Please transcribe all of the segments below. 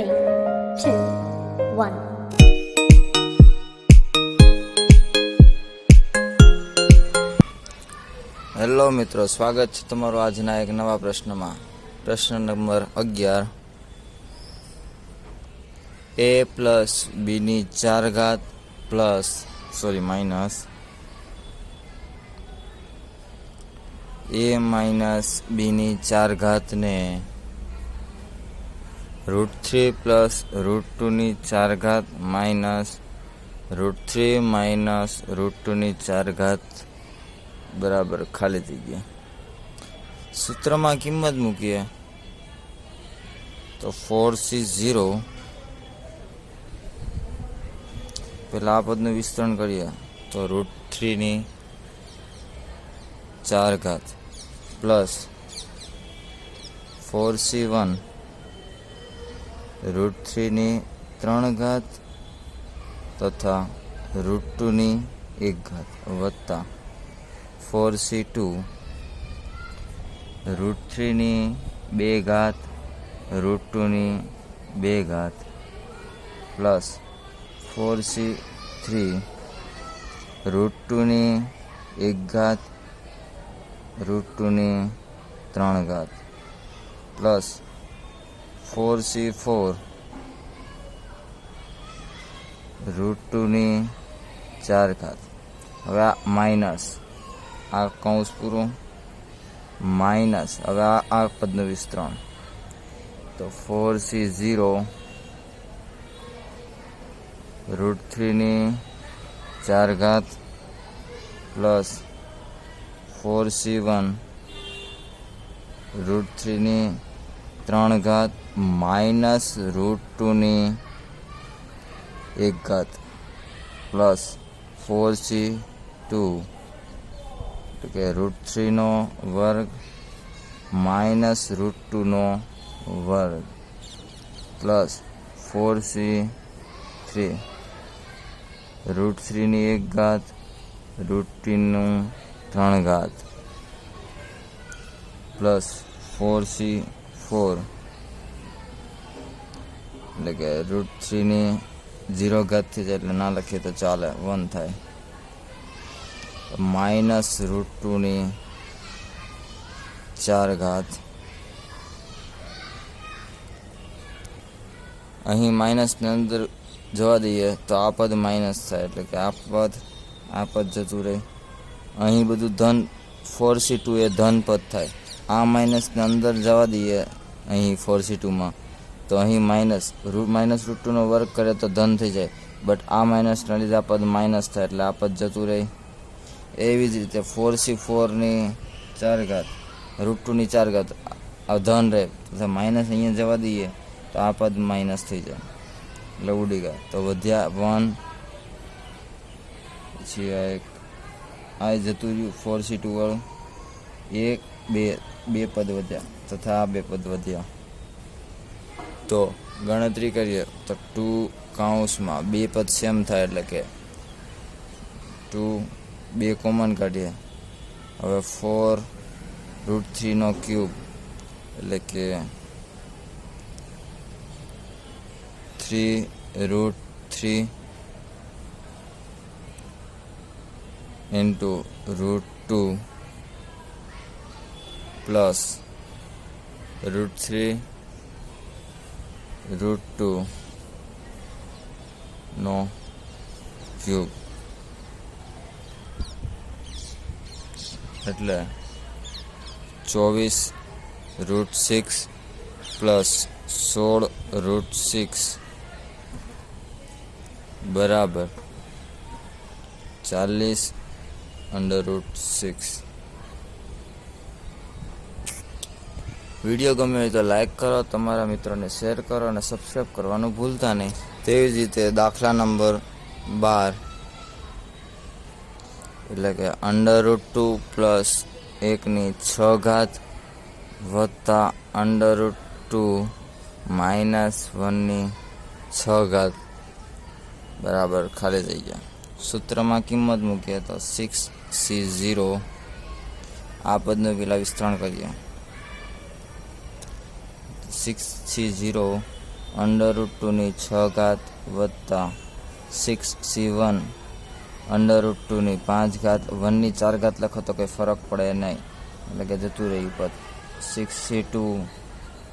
3, 2, 1. Hello મિત્રો, સ્વાગત છે તમારું આજના એક નવા પ્રશ્નમાં. પ્રશ્ન નંબર 11. a પ્લસ બીની 4 ઘાત માઇનસ a માઇનસ બીની 4 ઘાતને √3 પ્લસ √2ની 4 ઘાત માઇનસ √3 માઇનસ √2ની 4 ઘાત બરાબર ખાલી થઈ ગયા. સૂત્રમાં કિંમત મૂકીએ તો 4c0. પહેલાં આ પદનું વિસ્તરણ કરીએ તો √3ની 4 ઘાત પ્લસ 4c1 √3ની 3 ઘાત તથા √2ની 1 ઘાત વત્તા 4c2 √3ની 2 ઘાત √2ની 2 ઘાત પ્લસ 4c3 √2ની 1 ઘાત √2ની 3 ઘાત પ્લસ 4c4 √2ની 4 ઘાત. હવે આ માઇનસ, આ કૌંસ પૂરું માઇનસ, હવે આ પદનું વિસ્તરણ તો 4c0 √3ની 4 ઘાત પ્લસ 4c1 √3ની 3 ઘાત માઇનસ √2ની 1 ઘાત પ્લસ 4c2 એટલે કે √3નો વર્ગ માઇનસ √2નો વર્ગ પ્લસ 4c3 √3ની 1 ઘાત √2નું 3 ઘાત પ્લસ 4c4 એટલે કે √3ની 0 ઘાત થઈ જાય એટલે ના લખીએ તો ચાલે, 1 થાય માઇનસ √2ની 4 ઘાત. અહીં માઇનસની અંદર જવા દઈએ તો આ પદ માઇનસ થાય એટલે કે આ પદ જતું રહે. અહીં બધું ધન 4c2 એ ધન પદ થાય. આ માઇનસને અંદર જવા દઈએ અહીં 4c2માં તો અહીં માઇનસ √2નો વર્ગ કરે તો ધન થઈ જાય, બટ આ માઇનસના લીધે આ પદ માઇનસ થાય એટલે આ પદ જતું રહે. એવી જ રીતે 4c4ની 4 ઘાત √2ની 4 ઘાત આ ધન રહે તથા માઇનસ અહીંયા જવા દઈએ તો આ પદ માઇનસ થઈ જાય એટલે ઉડી ગયા. તો વધ્યા 1, પછી આ જતું રહ્યું 4c2 વાળું 1, 2 પદ વધ્યા તથા આ 2 પદ વધ્યા. તો ગણતરી કરીએ તો 2 કૌંસમાં 2 પદ સેમ થાય એટલે કે 2 કોમન કાઢીએ. હવે 4√3નો ક્યુબ એટલે કે 3√3 ઇન્ટુ √2 પ્લસ √3 √2 નો ક્યુબ એટલે 24√6 પ્લસ 16√6 બરાબર 40√6. વિડીયો ગમે હોય તો લાઈક કરો, તમારા મિત્રોને શેર કરો અને સબસ્ક્રાઈબ કરવાનું ભૂલતા નહીં. તેવી જ રીતે દાખલા નંબર 12 એટલે કે √2 પ્લસ 1ની 6 ઘાત વત્તા √2 માઇનસ 1ની 6 ઘાત બરાબર ખાલી થઈ ગયા. સૂત્રમાં કિંમત મૂકીએ તો 6c0. આ પદનું પેલા વિસ્તરણ કરીએ. 6c0 √2 વત્તા 6c1 √2 1 4 લખો તો કંઈ ફરક પડે નહીં, એટલે કે જતું રહ્યું પદ. 6c2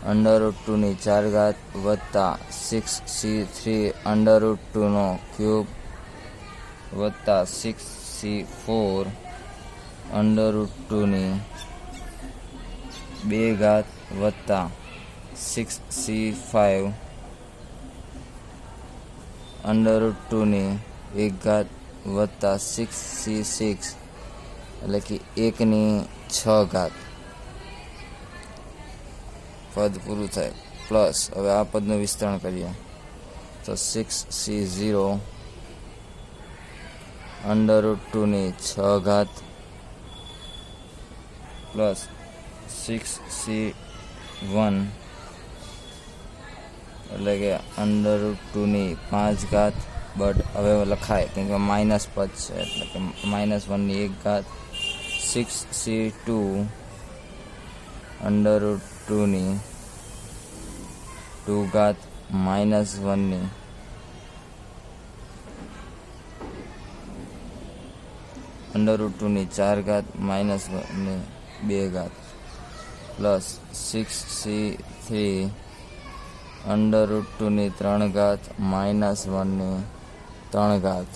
√2 વત્તા 6c3 √2³ વત્તા 6c4 √2 વત્તા 6c5 √2 વત્તા 6c6 એટલે કે 1/6 પદ પૂરું થાય. પ્લસ હવે આ પદનું વિસ્તરણ કરીએ તો 6c0 √2 પ્લસ 6c1 એટલે કે √2 બટ હવે લખાય કેમ કે માઇનસ પદ છે એટલે કે -1 6c2 √2 2 -1 √2 4 -1 2 plus 6c3 √2 3 -1 3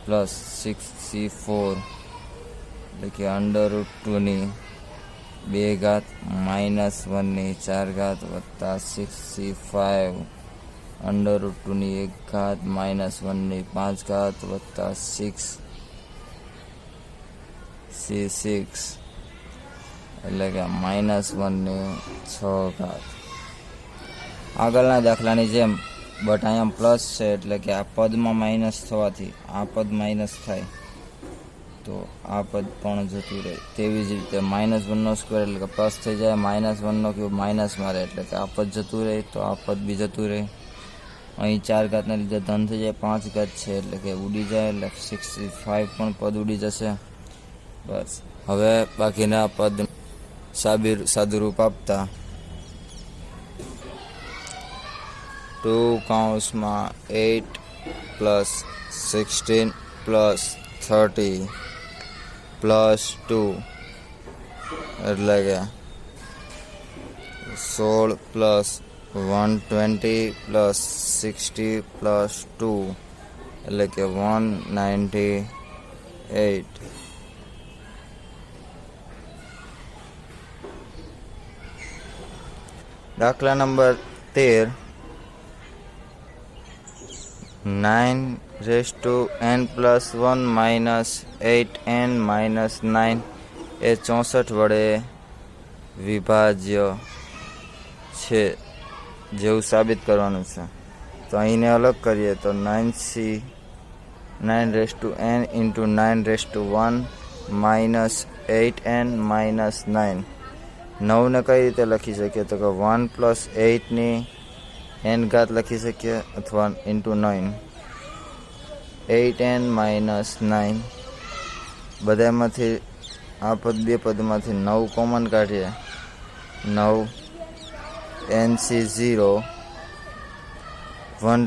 plus 6c4 એટલે કે √2 2 -1 4 વત્તા 6c5 √2 1 -1 5 વત્તા 6c6 એટલે કે -1/6. આગળના દાખલાની જેમ બટ અહીંયા પ્લસ છે એટલે કે આ પદમાં માઇનસ થવાથી આ પદ માઇનસ થાય તો આ પદ પણ જતું રહે. તેવી જ રીતે -1² એટલે કે પ્લસ થઈ જાય, -1³ માઇનસમાં રહે એટલે કે આ પદ જતું રહે તો આ પદ બી જતું રહે. અહીં 4 ના લીધે ધન થઈ જાય, 5 છે એટલે કે ઉડી જાય એટલે 6c5 પણ પદ ઉડી જશે. બસ હવે બાકીના પદ સાદુરૂપ આપતા 2 + 16 + 30 + 2 એટલે કે 16 + 120 + 60 + 2 એટલે કે 198. દાખલા નંબર 13 9n + 1 - 8n - 9 એ 64 વડે વિભાજ્ય છે જેવું સાબિત કરવાનું છે. તો અહીંને અલગ કરીએ તો 9n × 9 - 8n - 9 9ને કઈ રીતે લખી શકીએ તો કે 1 + 8 n લખી શકીએ અથવા × 9 8n - 9 બધામાંથી આ બે પદમાંથી 9 કોમન કાઢીએ 9 NC0 1n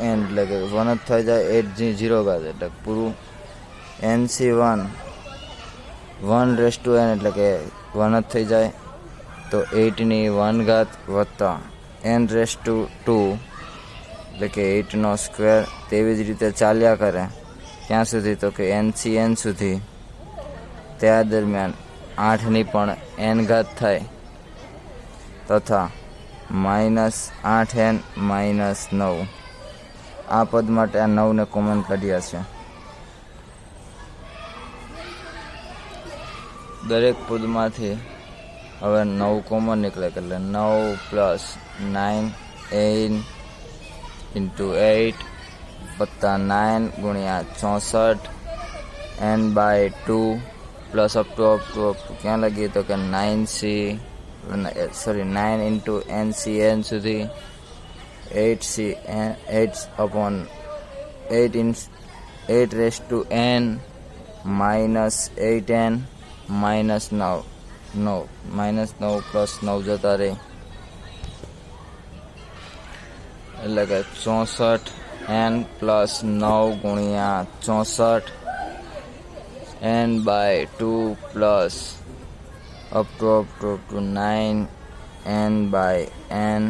એટલે કે 1 જ થઈ જાય 8 એટલે પૂરું NC1 1n એટલે કે 1 જ થઈ જાય તો 8 વત્તા n2 એટલે કે 8 તેવી જ રીતે ચાલ્યા કરે ક્યાં સુધી તો કે NCN સુધી. ત્યાં દરમિયાન 8 પણ n થાય તથા -8n - 9 આ પદ માટે આ 9ને કોમન કાઢ્યા છે. દરેક પદમાંથી હવે 9 કોમન નીકળે એટલે 9 + 9 × 8 વત્તા 9 × 64 n/2 પ્લસ અપ ટુ ક્યાં લગીએ તો કે 9 × NCN સુધી 8/8n - 8n - 9 -9 + 9 જતા રહે એટલે કે 64 n પ્લસ 9 ગુણ્યા 64 n by 2 plus up to 9 n બાય n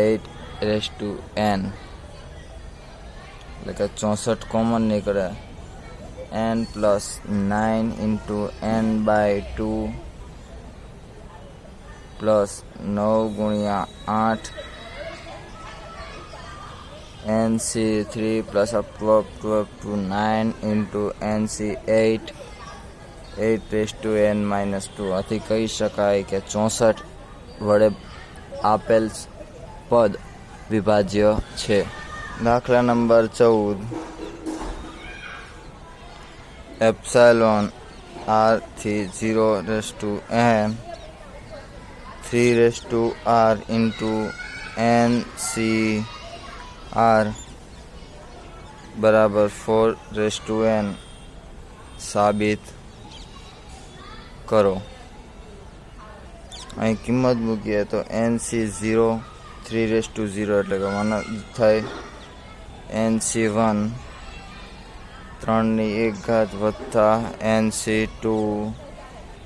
8 રેસ ટુ n, એટલે કે 64 કોમન નીકળે, n plus 9 into n by 2 plus 9 ગુણ્યા 8 NC3 plus up to 9 into NC8 8 raise to n minus 2. આથી કહી શકાય કે 64 વડે આપેલ પદ વિભાજ્ય છે. દાખલા નંબર 14, એપ્સાયલોન r થી 0 race to n 3 raise to r into NCr બરાબર 4 રેસ ટુ n સાબિત કરો. અહીં કિંમત મૂકીએ તો NC0 3 રેસ ટુ 0 એટલે કે 1 થાય, NC1 3 ની 1 ઘાત વત્તા NC2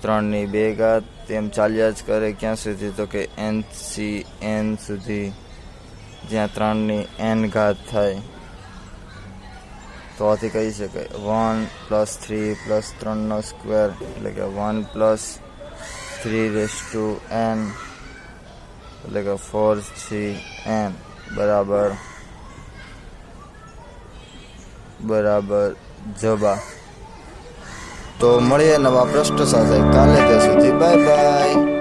3 ની 2 ઘાત, તેમ ચાલ્યા જ કરે ક્યાં સુધી તો કે NCn સુધી, જ્યાં 3 ની n ઘાત થાય. તો આથી કહી શકાય 1 પ્લસ 3 પ્લસ 3 નો સ્ક્વેર એટલે કે 1 પ્લસ 3 રેસ ટુ n એટલે કે 4n બરાબર જવાબ. તો મળીએ નવા પ્રશ્ન સાથે કાલે, ત્યાં સુધી બાય બાય.